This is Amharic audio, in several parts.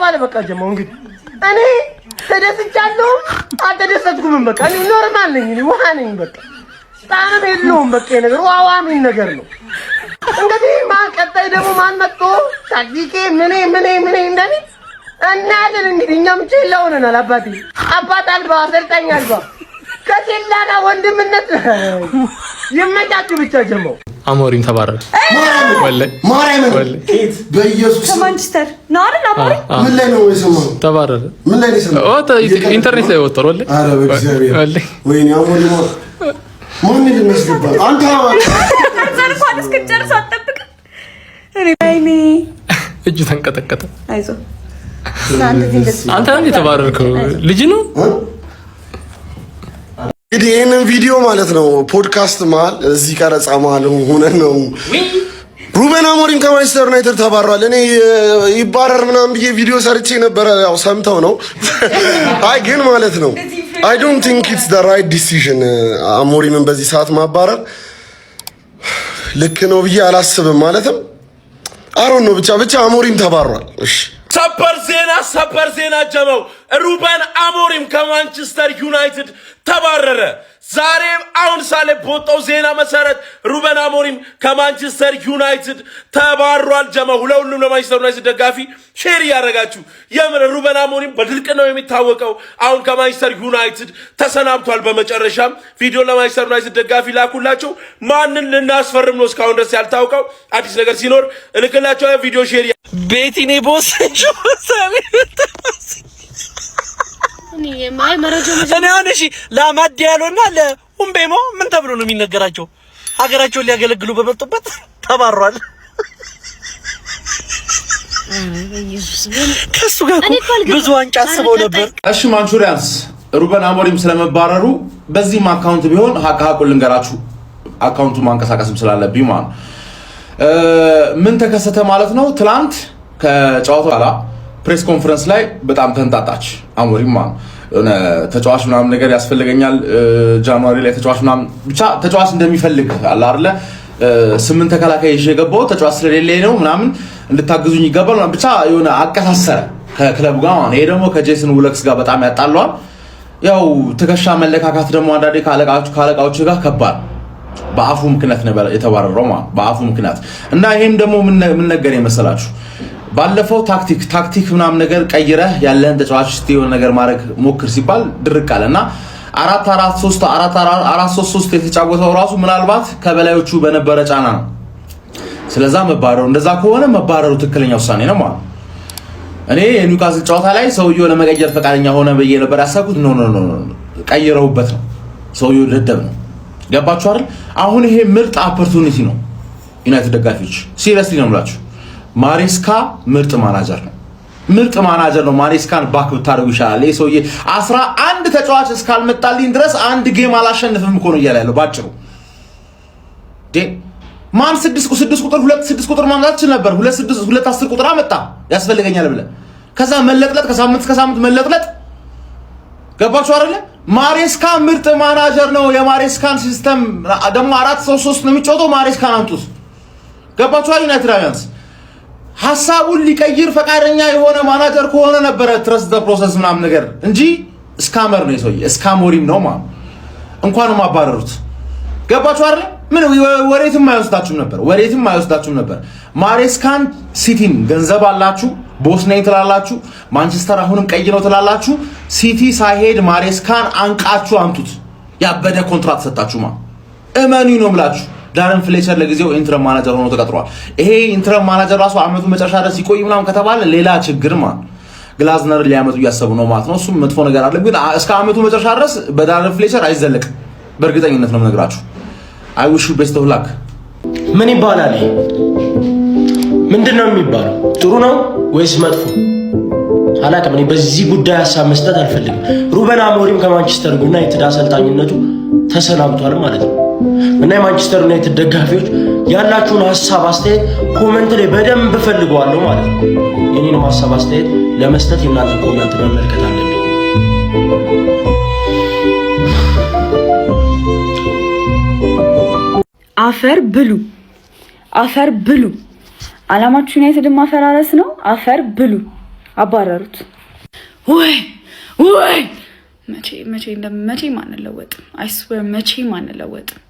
አለ በቃ ጀማው እንግዲህ እኔ ተደስቻለሁ አልተደሰትኩም በቃ እኔ ኖርማል ነኝ እኔ ውሃ ነኝ በቃ ጣም የለውም በቃ ነገር ዋዋሚን ነገር ነው እንግዲህ ማን ቀጣይ ደግሞ ማን መጥቶ ታዲቄ ምን እንደኔ እናለን እንግዲህ እኛም ቼላው ነን አባት አልባ አሰልጣኝ አልባ ከቼላና ወንድምነት ይመጣችሁ ብቻ ጀማው አሞሪም ተባረረ ማርያም በኢየሱስ ከማንቸስተር ነው አይደል አሞሪም ምን ላይ ነው የሰማው ተባረረ ምን ላይ ነው የሰማው ኢንተርኔት ላይ ወጥቷል ወለ አረ በእግዚአብሔር ወይኔ አሞሪም ማን ልመስልባ አንተ ዘርፋን እስከጨርስ አጠብቅ እኔ እጁ ተንቀጠቀጠ አይዞ አንተ እንዴ ተባረርከው ልጅ ነው እንግዲህ ይሄንን ቪዲዮ ማለት ነው ፖድካስት መሀል እዚህ ቀረጻ መሀል ሆነ ነው ሩበን አሞሪም ከማንቸስተር ዩናይትድ ተባሯል። እኔ ይባረር ምናምን ብዬ ቪዲዮ ሰርቼ ነበረ። ያው ሰምተው ነው አይ ግን ማለት ነው I don't think it's the right decision አሞሪምን በዚህ ሰዓት ማባረር ልክ ነው ብዬ አላስብም። ማለትም አሮን ነው ብቻ አሞሪም ተባሯል። እሺ ሰበር ዜና ጀመው ሩበን አሞሪም ከማንቸስተር ዩናይትድ ተባረረ። ዛሬም አሁን ሳለ በወጣው ዜና መሰረት ሩበን አሞሪም ከማንቸስተር ዩናይትድ ተባሯል። ጀመው ሁሉም ለማንቸስተር ዩናይትድ ደጋፊ ሼር ያደረጋችሁ የምን ሩበን አሞሪም በድርቅ ነው የሚታወቀው። አሁን ከማንቸስተር ዩናይትድ ተሰናብቷል። በመጨረሻም ቪዲዮ ለማንቸስተር ዩናይትድ ደጋፊ ላኩላችሁ። ማንን ልናስፈርም ነው እስካሁን ድረስ ያልታወቀው። አዲስ ነገር ሲኖር እልክላችሁ። ቪዲዮ ሼር ቤቲኔ ቦስ እኔ አሁን እሺ ለማድ ያለውና ለኡምቤሞ ምን ተብሎ ነው የሚነገራቸው? ሀገራቸውን ሊያገለግሉ በመጡበት ተባሯል። ከሱ ጋር ብዙ ዋንጫ አስበው ነበር። እሺ ማንቹሪያንስ ሩበን አሞሪም ስለመባረሩ በዚህም አካውንት ቢሆን ሀቁን ልንገራችሁ። አካውንቱ ማንቀሳቀስም ስላለብኝ ማለት ምን ተከሰተ ማለት ነው። ትላንት ከጨዋታው በኋላ ፕሬስ ኮንፈረንስ ላይ በጣም ተንጣጣች አሞሪም ማለት ነው። ተጫዋች ምናምን ነገር ያስፈልገኛል ጃንዋሪ ላይ ተጫዋች ምናምን ብቻ ተጫዋች እንደሚፈልግ አለ አይደለ 8 ተከላካይ ይዤ ገባው ተጫዋች ስለሌለኝ ነው ምናምን እንድታግዙኝ ይገባል ብቻ የሆነ አቀሳሰረ ከክለቡ ጋር ማለት ነው። ይሄ ደግሞ ከጄሰን ውለክስ ጋር በጣም ያጣሏል። ያው ትከሻ መለካካት ደግሞ አንዳንዴ ካለቃዎቹ ጋር ከባድ በአፉ ምክንያት ነበር የተባረረው ማለት በአፉ ምክንያት እና ይሄም ደግሞ ምን ነገር የመሰላችሁ ባለፈው ታክቲክ ምናምን ነገር ቀይረህ ያለህን ተጫዋች እስቲ የሆነ ነገር ማድረግ ሞክር ሲባል ድርቅ አለና 4-4-3 የተጫወተው ራሱ ምናልባት ከበላዮቹ በነበረ ጫና ነው። ስለዛ መባረሩ እንደዛ ከሆነ መባረሩ ትክክለኛ ውሳኔ ነው ማለት እኔ የኒውካስል ጨዋታ ላይ ሰውየው ለመቀየር ፈቃደኛ ሆነ በየ ነበር ያሰብኩት። ኖ ቀይረውበት ነው ሰውየው ደደብ ነው። ገባችሁ አይደል? አሁን ይሄ ምርጥ ኦፖርቹኒቲ ነው። ዩናይትድ ደጋፊዎች ሲሪየስሊ ነው የምላችሁ። ማሬስካ ምርጥ ማናጀር ነው። ማሬስካን ባክ ብታደርጉ ይሻላል። ይሄ ሰውዬ 11 ተጫዋች እስካልመጣልኝ ድረስ አንድ ጌም አላሸንፍም እኮ ነው እያለ ያለው ባጭሩ። ማን 6 ቁጥር 2 ቁጥር ማምጣት ይችል ነበር። 2 10 ቁጥር አመጣ ያስፈልገኛል ብለ ከዛ መለጥለጥ ከሳምንት መለጥለጥ። ገባችሁ አይደለ? ማሬስካ ምርጥ ማናጀር ነው። የማሬስካን ሲስተም ደግሞ 4-3-3 ነው የሚጫወተው። ማሬስካን አምጡት። ገባችሁ አይደል? ዩናይትዳውያንስ ሐሳቡን ሊቀይር ፈቃደኛ የሆነ ማናጀር ከሆነ ነበረ ትረስ ዘ ፕሮሰስ ምናምን ነገር እንጂ ስካመር ነው የሰውዬ ስካሞሪም ነው ማለት እንኳንም አባረሩት። ገባችሁ አይደል? ምን ወሬትም አይወስዳችሁም ነበር። ማሬስካን ሲቲን ገንዘብ አላችሁ ቦስ ነኝ ትላላችሁ። ማንቸስተር አሁንም ቀይ ነው ትላላችሁ። ሲቲ ሳይሄድ ማሬስካን አንቃችሁ አምጡት። ያበደ ኮንትራክት ሰጣችሁ ማለት እመኑ ነው የምላችሁ። ዳረን ፍሌቸር ለጊዜው ኢንተር ማናጀር ሆኖ ተቀጥሯል። ይሄ ኢንተር ማናጀር ራሱ አመቱ መጨረሻ ድረስ ይቆይ ምናምን ከተባለ ሌላ ችግር ማለት ግላዝነር ሊያመጡ እያሰቡ ነው ማለት ነው። እሱም መጥፎ ነገር አለ። ግን እስከ አመቱ መጨረሻ ድረስ በዳረን ፍሌቸር አይዘለቅም። በእርግጠኝነት ነው የምነግራችሁ። አይ ዊሽ ዩ ቤስት ኦፍ ላክ። ምን ይባላል? ምንድነው የሚባለው? ጥሩ ነው ወይስ መጥፎ? አላውቅም። እኔ በዚህ ጉዳይ ሀሳብ መስጠት አልፈልግም። ሩበን አሞሪም ከማንቸስተር ዩናይትድ አሰልጣኝነቱ ተሰናብቷል ማለት ነው። እና የማንቸስተር ዩናይትድ ደጋፊዎች ያላችሁን ሀሳብ አስተያየት ኮሜንት ላይ በደንብ ፈልገዋለሁ ማለት ነው። የኔንም ሀሳብ አስተያየት ለመስጠት የእናንተ ኮሜንት መመልከት አለብኝ። አፈር ብሉ። አላማችሁ ዩናይትድን ማፈራረስ ነው። አፈር ብሉ። አባረሩት። ወይ መቼ ማንለወጥም። አይስዌር መቼ ማንለወጥም።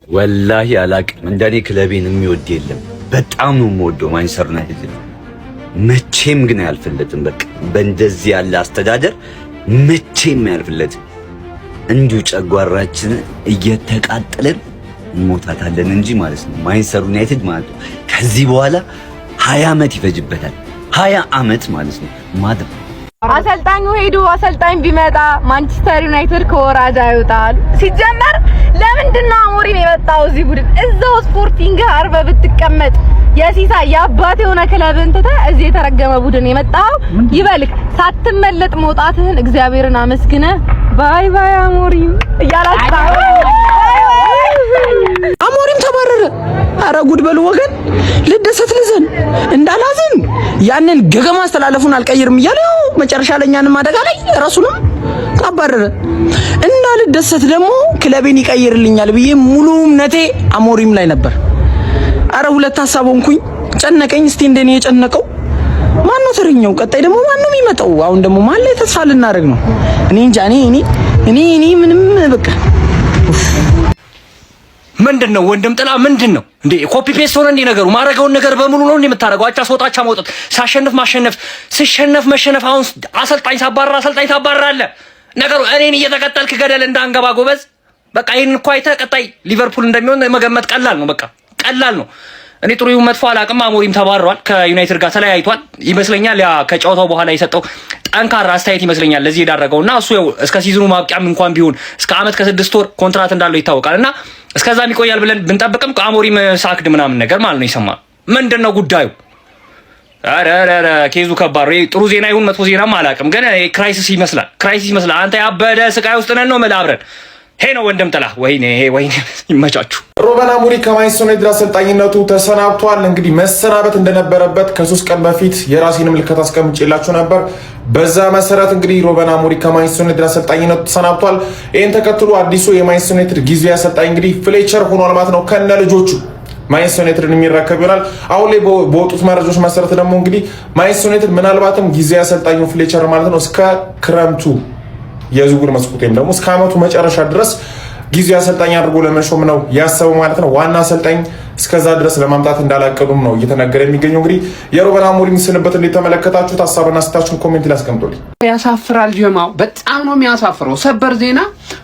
ወላሂ አላቅም። እንደኔ ክለቤን የሚወድ የለም። በጣም ነው የምወደው ማንቸስተር ዩናይትድ። መቼም ግን አያልፍለትም። በቃ በእንደዚህ ያለ አስተዳደር መቼም አያልፍለትም። እንዲሁ ጨጓራችን እየተቃጠለን እንሞታታለን እንጂ ማለት ነው። ማንቸስተር ዩናይትድ ማለት ነው ከዚህ በኋላ 20 ዓመት ይፈጅበታል። 20 ዓመት ማለት ነው ማለት ነው። አሰልጣኙ ሄዱ። አሰልጣኝ ቢመጣ ማንቸስተር ዩናይትድ ከወራጅ አይወጣል። ሲጀመር ለምንድን ነው አሞሪም የመጣው እዚህ ቡድን? እዛው ስፖርቲንግ አርበ ብትቀመጥ የሲሳ የአባት የሆነ ክለብን ትተህ እዚህ የተረገመ ቡድን የመጣው ይበልክ። ሳትመለጥ መውጣትህን እግዚአብሔርን አመስግነ ባይ ባይ አሞሪም እያላችሁ አሞሪም ተባረረ። አረ ጉድ በሉ ወገን። ልደሰት ልዘን እንዳላዝን ያንን ገገማ አስተላለፉን አልቀይርም እያለ መጨረሻ ለኛንም አደጋ ላይ ራሱንም ተባረረ። እና ልደሰት ደግሞ ክለቤን ይቀይርልኛል ብዬ ሙሉ እምነቴ አሞሪም ላይ ነበር። አረ ሁለት ሀሳብ ሆንኩኝ፣ ጨነቀኝ። እስቲ እንደኔ የጨነቀው ማን ነው ተረኛው? ቀጣይ ደግሞ ማን ነው የሚመጣው? አሁን ደግሞ ማን ላይ ተስፋ ልናደርግ ነው? እኔ እንጃ። እኔ ምንም በቃ ምንድነው ወንድም ጥላ ምንድነው እንዴ? ኮፒ ፔስት ሆነ እንዴ ነገሩ? ማረጋውን ነገር በሙሉ ነው እንዴ የምታረጋው? አቻ ስወጣቻ መውጣት፣ ሳሸንፍ ማሸነፍ፣ ሲሸነፍ መሸነፍ። አሁን አሰልጣኝ ታባራለ ነገሩ። እኔን እየተከተልክ ገደል እንዳንገባ ጎበዝ። በቃ ይሄን እኮ አይተህ ቀጣይ ሊቨርፑል እንደሚሆን መገመት ቀላል ነው። በቃ ቀላል ነው። እኔ ጥሩ ይሁን መጥፎ አላውቅም። አሞሪም ተባረዋል፣ ከዩናይትድ ጋር ተለያይቷል ይመስለኛል። ያ ከጨዋታው በኋላ የሰጠው ጠንካራ አስተያየት ይመስለኛል ለዚህ የዳረገውና እሱ እስከ ሲዝኑ ማብቂያም እንኳን ቢሆን እስከ አመት ከ6 ወር ኮንትራት እንዳለው ይታወቃልና እስከዛም ይቆያል ብለን ብንጠብቅም አሞሪም ሳክድ ምናምን ነገር ማለት ነው ይሰማል። ምንድነው ጉዳዩ? አረ ኬዙ ከባድ ነው። ጥሩ ዜና ይሁን መጥፎ ዜናም አላውቅም፣ ግን ክራይሲስ ይመስላል። አንተ ያበደ ስቃይ ውስጥ ነን ነው መላብረን ሄ ነው ወንድም ጥላ። ወይኔ ይመቻችሁ። ሩበን አሞሪም ከማንቸስተር ዩናይትድ አሰልጣኝነቱ ተሰናብቷል። እንግዲህ መሰናበት እንደነበረበት ከ3 ቀን በፊት የራሴን ምልክት አስቀምጬላችሁ ነበር። በዛ መሰረት እንግዲህ ሩበን አሞሪም ከማንቸስተር ዩናይትድ አሰልጣኝነቱ ተሰናብቷል። ይህን ተከትሎ አዲሱ የማንቸስተር ዩናይትድ ጊዜያዊ አሰልጣኝ እንግዲህ ፍሌቸር ሆኗል ማለት ነው። ከነ ልጆቹ ማንቸስተር ዩናይትድን የሚረከብ ይሆናል። አሁን ላይ በወጡት መረጃዎች መሰረት ደግሞ እንግዲህ ማንቸስተር ዩናይትድ ምናልባትም ጊዜያዊ አሰልጣኙ ፍሌቸር ማለት ነው እስከ ክረምቱ የዝውውር መስኮት ወይም ደግሞ እስከ አመቱ መጨረሻ ድረስ ጊዜያዊ አሰልጣኝ አድርጎ ለመሾም ነው ያሰበው ማለት ነው። ዋና አሰልጣኝ እስከዛ ድረስ ለማምጣት እንዳላቀዱም ነው እየተነገረ የሚገኘው። እንግዲህ የሩበን አሞሪም ስንበት እንዴት ተመለከታችሁት? ሀሳብና አስተያየታችሁን ኮሜንት ላይ አስቀምጡልኝ። ያሳፍራል ጀማው፣ በጣም ነው የሚያሳፍረው። ሰበር ዜና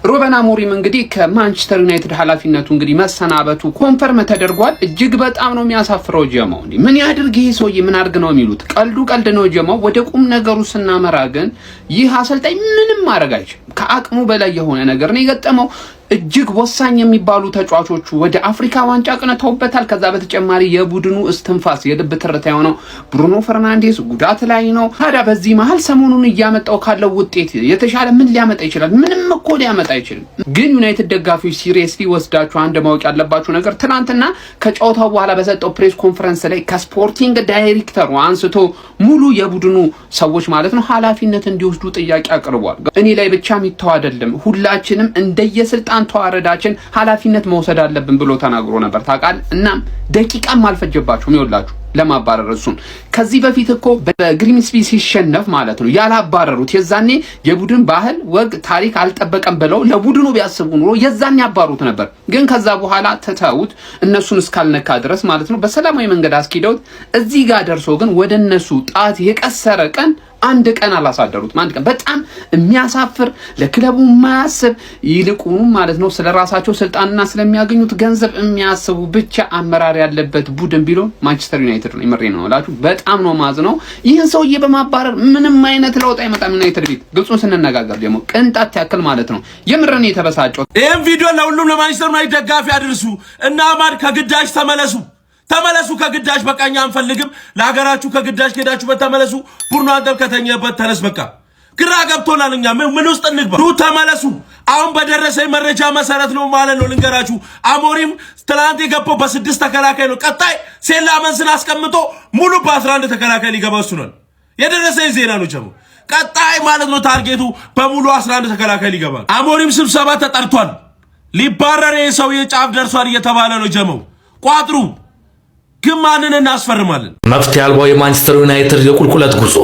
ሩበን አሞሪም እንግዲህ ከማንቸስተር ዩናይትድ ኃላፊነቱ እንግዲህ መሰናበቱ ኮንፈርም ተደርጓል። እጅግ በጣም ነው የሚያሳፍረው ጀማው። እንዴ ምን ያድርግ ይሄ ሰውዬ? ምን አድርግ ነው የሚሉት? ቀልድ ነው ጀማው። ወደ ቁም ነገሩ ስናመራ ግን ይህ አሰልጣኝ ምንም ማድረግ አይችልም። ከአቅሙ በላይ የሆነ ነገር ነው የገጠመው። እጅግ ወሳኝ የሚባሉ ተጫዋቾቹ ወደ አፍሪካ ዋንጫ ቅንተውበታል። ከዛ በተጨማሪ የቡድኑ እስትንፋስ የልብ ትርታ የሆነው ብሩኖ ፈርናንዴስ ጉዳት ላይ ነው። ታዲያ በዚህ መሀል ሰሞኑን እያመጣው ካለው ውጤት የተሻለ ምን ሊያመጣ ይችላል? ምንም እኮ ሊያመጣ አይችልም። ግን ዩናይትድ ደጋፊዎች ሲሪየስሊ ወስዳችሁ አንድ ማወቅ ያለባችሁ ነገር ትናንትና ከጨዋታው በኋላ በሰጠው ፕሬስ ኮንፈረንስ ላይ ከስፖርቲንግ ዳይሬክተሩ አንስቶ ሙሉ የቡድኑ ሰዎች ማለት ነው ኃላፊነት እንዲወስዱ ጥያቄ አቅርቧል። እኔ ላይ ብቻ የሚተው አይደለም፣ ሁላችንም እንደየስልጣን ተዋረዳችን ኃላፊነት መውሰድ አለብን ብሎ ተናግሮ ነበር ታውቃለህ። እናም ደቂቃም አልፈጀባችሁም ይወላችሁ ለማባረር እሱን። ከዚህ በፊት እኮ በግሪምስቢ ሲሸነፍ ማለት ነው ያላባረሩት የዛኔ የቡድን ባህል ወግ ታሪክ አልጠበቀም ብለው ለቡድኑ ቢያስቡ ኑሮ የዛኔ ያባሩት ነበር። ግን ከዛ በኋላ ተተውት እነሱን እስካልነካ ድረስ ማለት ነው በሰላማዊ መንገድ አስኪደውት እዚህ ጋር ደርሶ ግን ወደ እነሱ ጣት የቀሰረ ቀን አንድ ቀን አላሳደሩት። አንድ ቀን በጣም የሚያሳፍር ለክለቡ የማያስብ ይልቁኑ ማለት ነው ስለራሳቸው ስልጣንና ስለሚያገኙት ገንዘብ የሚያስቡ ብቻ አመራር ያለበት ቡድን ቢሆን ማንቸስተር ዩናይትድ ነው። ይመሬ ነው እላችሁ በጣም ነው ማዝነው። ይህን ሰውዬ በማባረር ምንም አይነት ለውጥ አይመጣም። ዩናይትድ ቤት ግልጹን ስንነጋገር ደግሞ ቅንጣት ያክል ማለት ነው የምረን የተበሳጨው። ይህን ቪዲዮ ለሁሉም ለማንቸስተር ዩናይትድ ደጋፊ አድርሱ እና አማን ከግዳጅ ተመለሱ ከግዳጅ በቃ እኛ አንፈልግም። ለሀገራችሁ ከግዳጅ ሄዳችሁ በተመለሱ። ቡርኖ አንተም ከተኛበት ተነስ። በቃ ግራ ገብቶናል። እኛ ምን ውስጥ እንግባ? ተመለሱ። አሁን በደረሰኝ መረጃ መሰረት ነው ማለት ነው ልንገራችሁ። አሞሪም ትናንት የገባው በ6 ተከላካይ ነው። ቀጣይ ሴላመንስን አስቀምጦ ሙሉ በ11 ተከላካይ ሊገባ እሱ ነው የደረሰኝ ዜና ነው ጀሞ። ቀጣይ ማለት ነው ታርጌቱ በሙሉ 11 ተከላካይ ሊገባ። አሞሪም ስብሰባ ተጠርቷል። ሊባረር የሰውዬ ጫፍ ደርሷል እየተባለ ነው ጀሞ። ቋጥሩ ግን ማንን እናስፈርማለን? መፍትሄ አልባው የማንቸስተር ዩናይትድ የቁልቁለት ጉዞ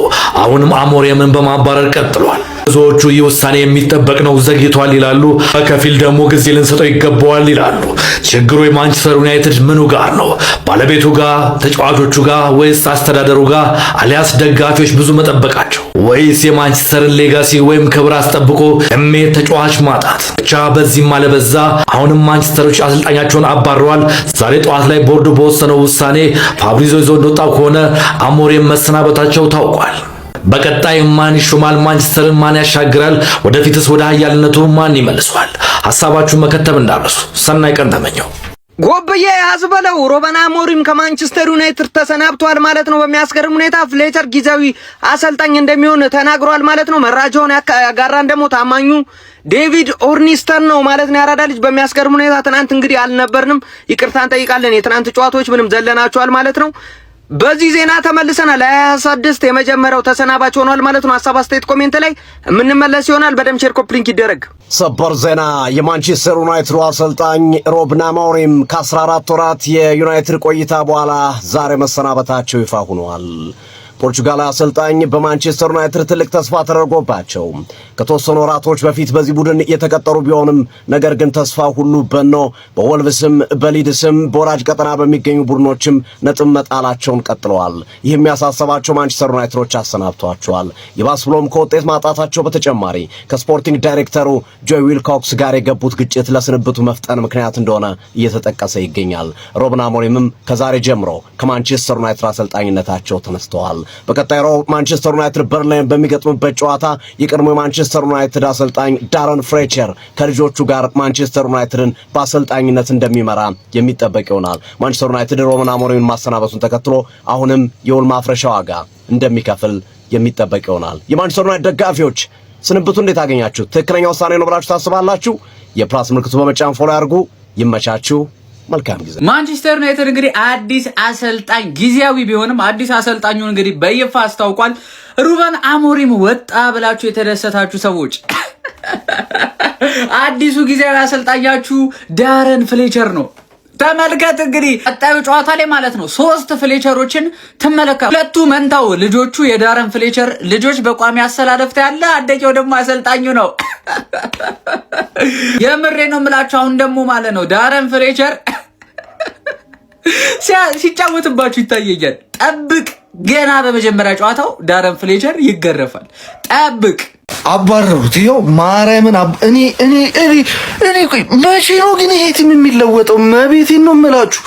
አሁንም አሞሪምን በማባረር ቀጥሏል። ብዙዎቹ ይህ ውሳኔ የሚጠበቅ ነው፣ ዘግይቷል ይላሉ። በከፊል ደግሞ ጊዜ ልንሰጠው ይገባዋል ይላሉ። ችግሩ የማንቸስተር ዩናይትድ ምኑ ጋር ነው? ባለቤቱ ጋር፣ ተጫዋቾቹ ጋር፣ ወይስ አስተዳደሩ ጋር፣ አሊያስ ደጋፊዎች ብዙ መጠበቃቸው፣ ወይስ የማንቸስተርን ሌጋሲ ወይም ክብር አስጠብቆ እሜት ተጫዋች ማጣት? ብቻ በዚህም አለበዛ አሁንም ማንቸስተሮች አሰልጣኛቸውን አባረዋል። ዛሬ ጠዋት ላይ ቦርዱ በወሰነው ውሳኔ ፋብሪዞ ይዞ እንደወጣው ከሆነ አሞሪም መሰናበታቸው ታውቋል። በቀጣይ ማን ይሾማል? ማንቸስተርን ማን ያሻግራል? ወደፊትስ ወደ ኃያልነቱ ማን ይመልሰዋል? ሐሳባችሁን መከተብ እንዳትረሱ። ሰናይ ቀን ተመኘው። ጎብዬ ያዝበለው ሩበን አሞሪም ከማንቸስተር ዩናይትድ ተሰናብቷል ማለት ነው። በሚያስገርም ሁኔታ ፍሌቸር ጊዜያዊ አሰልጣኝ እንደሚሆን ተናግሯል ማለት ነው። መረጃውን ያጋራን ደግሞ ታማኙ ዴቪድ ኦርኒስተን ነው ማለት ነው። ያራዳ ልጅ በሚያስገርም ሁኔታ ትናንት እንግዲህ አልነበርንም፣ ይቅርታ እንጠይቃለን። የትናንት ጨዋታዎች ምንም ዘለናቸዋል ማለት ነው። በዚህ ዜና ተመልሰናል። 26 የመጀመሪያው ተሰናባች ሆኗል ማለት ነው። ሐሳብ አስተያየት ኮሜንት ላይ የምንመለስ ይሆናል። በደም ሼር ኮፕሊንክ ይደረግ። ሰበር ዜና የማንቸስተር ዩናይትድ አሰልጣኝ ሩበን አሞሪም ከ14 ወራት የዩናይትድ ቆይታ በኋላ ዛሬ መሰናበታቸው ይፋ ሆኗል። ፖርቹጋላዊ አሰልጣኝ በማንቸስተር ዩናይትድ ትልቅ ተስፋ ተደርጎባቸው ከተወሰኑ ወራቶች በፊት በዚህ ቡድን የተቀጠሩ ቢሆንም ነገር ግን ተስፋ ሁሉ በኖ በወልቭስም በሊድስም በወራጅ ቀጠና በሚገኙ ቡድኖችም ነጥብ መጣላቸውን ቀጥለዋል። ይህ የሚያሳሰባቸው ማንቸስተር ዩናይትዶች አሰናብተዋቸዋል። ይባስ ብሎም ከውጤት ማጣታቸው በተጨማሪ ከስፖርቲንግ ዳይሬክተሩ ጆይ ዊልኮክስ ጋር የገቡት ግጭት ለስንብቱ መፍጠን ምክንያት እንደሆነ እየተጠቀሰ ይገኛል። ሩበን አሞሪምም ከዛሬ ጀምሮ ከማንቸስተር ዩናይትድ አሰልጣኝነታቸው ተነስተዋል። በቀጣዩ ማንቸስተር ዩናይትድ በርንሌይን በሚገጥምበት ጨዋታ የቀድሞ ማንቸስተር ዩናይትድ አሰልጣኝ ዳረን ፍሌቸር ከልጆቹ ጋር ማንቸስተር ዩናይትድን በአሰልጣኝነት እንደሚመራ የሚጠበቅ ይሆናል። ማንቸስተር ዩናይትድ ሩበን አሞሪምን ማሰናበቱን ተከትሎ አሁንም የውል ማፍረሻ ዋጋ እንደሚከፍል የሚጠበቅ ይሆናል። የማንቸስተር ዩናይትድ ደጋፊዎች ስንብቱ እንዴት አገኛችሁ? ትክክለኛ ውሳኔ ነው ብላችሁ ታስባላችሁ? የፕላስ ምልክቱ በመጫን ፎሎ ያድርጉ። ይመቻችሁ። መልካም ጊዜ። ማንቸስተር ዩናይትድ እንግዲህ አዲስ አሰልጣኝ ጊዜያዊ ቢሆንም አዲስ አሰልጣኙን እንግዲህ በይፋ አስታውቋል። ሩበን አሞሪም ወጣ ብላችሁ የተደሰታችሁ ሰዎች አዲሱ ጊዜያዊ አሰልጣኛችሁ ዳረን ፍሌቸር ነው። ተመልከት እንግዲህ ቀጣዩ ጨዋታ ላይ ማለት ነው 3 ፍሌቸሮችን ትመለከቱ። ሁለቱ መንታው ልጆቹ የዳረን ፍሌቸር ልጆች በቋሚ አሰላለፍ ያለ፣ አንደኛው ደግሞ አሰልጣኙ ነው። የምሬ ነው የምላችሁ። አሁን ደግሞ ማለት ነው ዳረን ፍሌቸር ሲጫወትባችሁ ይታየኛል። ጠብቅ፣ ገና በመጀመሪያ ጨዋታው ዳረን ፍሌቸር ይገረፋል። ጠብቅ። አባረሩት። ይኸው ማርያምን እኔ ቆይ መቼ ነው ግን ይሄ ቲም የሚለወጠው? መቤቴን ነው የምላችሁ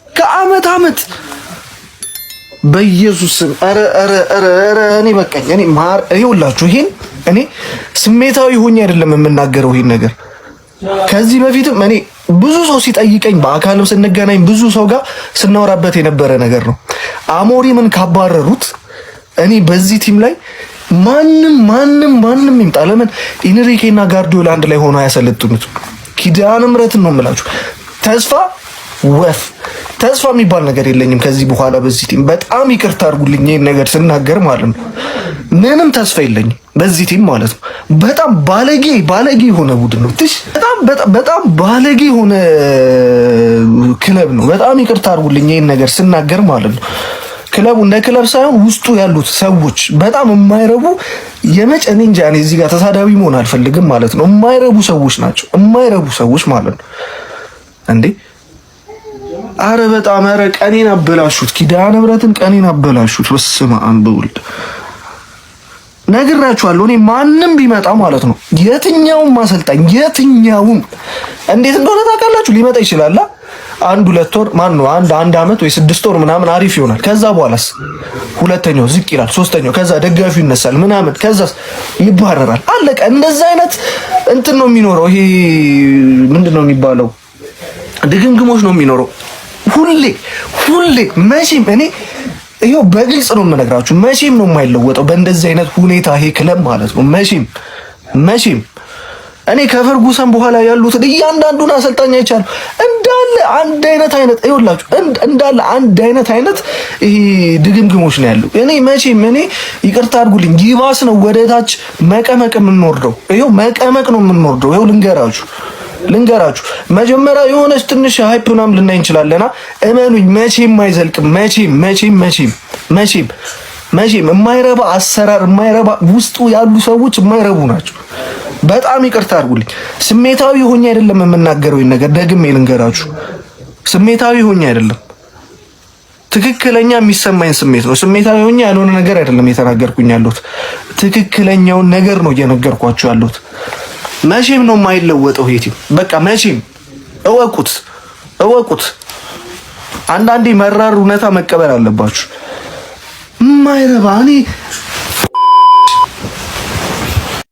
ከአመት አመት በኢየሱስ ስም ኧረ እኔ በቃኝ። እኔ ይኸውላችሁ ይሄን እኔ ስሜታዊ ሆኜ አይደለም የምናገረው ይሄን ነገር። ከዚህ በፊትም እኔ ብዙ ሰው ሲጠይቀኝ በአካልም ስንገናኝ ብዙ ሰው ጋር ስናወራበት የነበረ ነገር ነው። አሞሪምን ካባረሩት እኔ በዚህ ቲም ላይ ማንም ይምጣ፣ ለምን ኢንሪኬና ጋርዲዮላ አንድ ላይ ሆኖ ያሰለጥኑት? ኪዳነ ምሕረትን ነው የምላችሁ። ተስፋ የሚባል ነገር የለኝም ከዚህ በኋላ በዚህ ቲም። በጣም ይቅርታ አድርጉልኝ ይሄን ነገር ስናገር ማለት ነው። ምንም ተስፋ የለኝም በዚህ ቲም ማለት ነው። በጣም ባለጌ የሆነ ቡድን ነው። በጣም ባለጌ የሆነ ክለብ ነው። በጣም ይቅርታ አድርጉልኝ ይሄን ነገር ስናገር ማለት ነው። ክለቡ እንደ ክለብ ሳይሆን ውስጡ ያሉት ሰዎች በጣም የማይረቡ እኔ እንጃ፣ እኔ እዚህ ጋር ተሳዳቢ መሆን አልፈልግም ማለት ነው። የማይረቡ ሰዎች ናቸው። የማይረቡ ሰዎች ማለት ነው እንዴ! አረ በጣም ቀኔን አበላሹት። ኪዳነ ምሕረትን ቀኔን አበላሹት። በስመ አብ ወልድ ነግራችኋለሁ። እኔ ማንም ቢመጣ ማለት ነው የትኛውም ማሰልጣኝ የትኛውም እንዴት እንደሆነ ታውቃላችሁ። ሊመጣ ይችላል አንድ 2 ወር አንድ አመት ወይ 6 ወር ምናምን አሪፍ ይሆናል። ከዛ በኋላስ ሁለተኛው ዝቅ ይላል፣ ሶስተኛው ከዛ ደጋፊው ይነሳል ምናምን፣ ከዛ ይባረራል። አለቀ። እንደዛ አይነት እንትን ነው የሚኖረው። ይሄ ምንድነው የሚባለው? ድግምግሞች ነው የሚኖረው ሁሌ መቼም። እኔ ይሄው በግልጽ ነው የምነግራችሁ፣ መቼም ነው የማይለወጠው በእንደዚህ አይነት ሁኔታ ይሄ ክለብ ማለት ነው። መቼም እኔ ከፈርጉሰን በኋላ ያሉትን እያንዳንዱን አሰልጣኝ አይቻለሁ። እንዳለ አንድ አይነት ይሄ ድግምግሞች ነው ያለው። እኔ ይቅርታ አድርጉልኝ፣ ይባስ ነው ወደ ታች መቀመቅ የምንወርደው። ይሄው መቀመቅ ነው የምንወርደው። ይሄው ልንገራችሁ ልንገራችሁ መጀመሪያ የሆነች ትንሽ ሃይፕ ምናምን ልናይ እንችላለና እመኑኝ መቼም አይዘልቅም። መቼም የማይረባ አሰራር የማይረባ ውስጡ ያሉ ሰዎች የማይረቡ ናቸው። በጣም ይቅርታ አድርጉልኝ። ስሜታዊ ሆኜ አይደለም የምናገረው ነገር ደግሜ ልንገራችሁ። ስሜታዊ ሆኜ አይደለም ትክክለኛ የሚሰማኝ ስሜት ነው። ስሜታዊ ሆኜ ያልሆነ ነገር አይደለም የተናገርኩኝ ያለሁት ትክክለኛውን ነገር ነው እየነገርኳችሁ ያለሁት። መቼም ነው የማይለወጠው ሄቲ በቃ መቼም እወቁት። አንዳንዴ መራር እውነታ መቀበል አለባችሁ። ማይረባ እኔ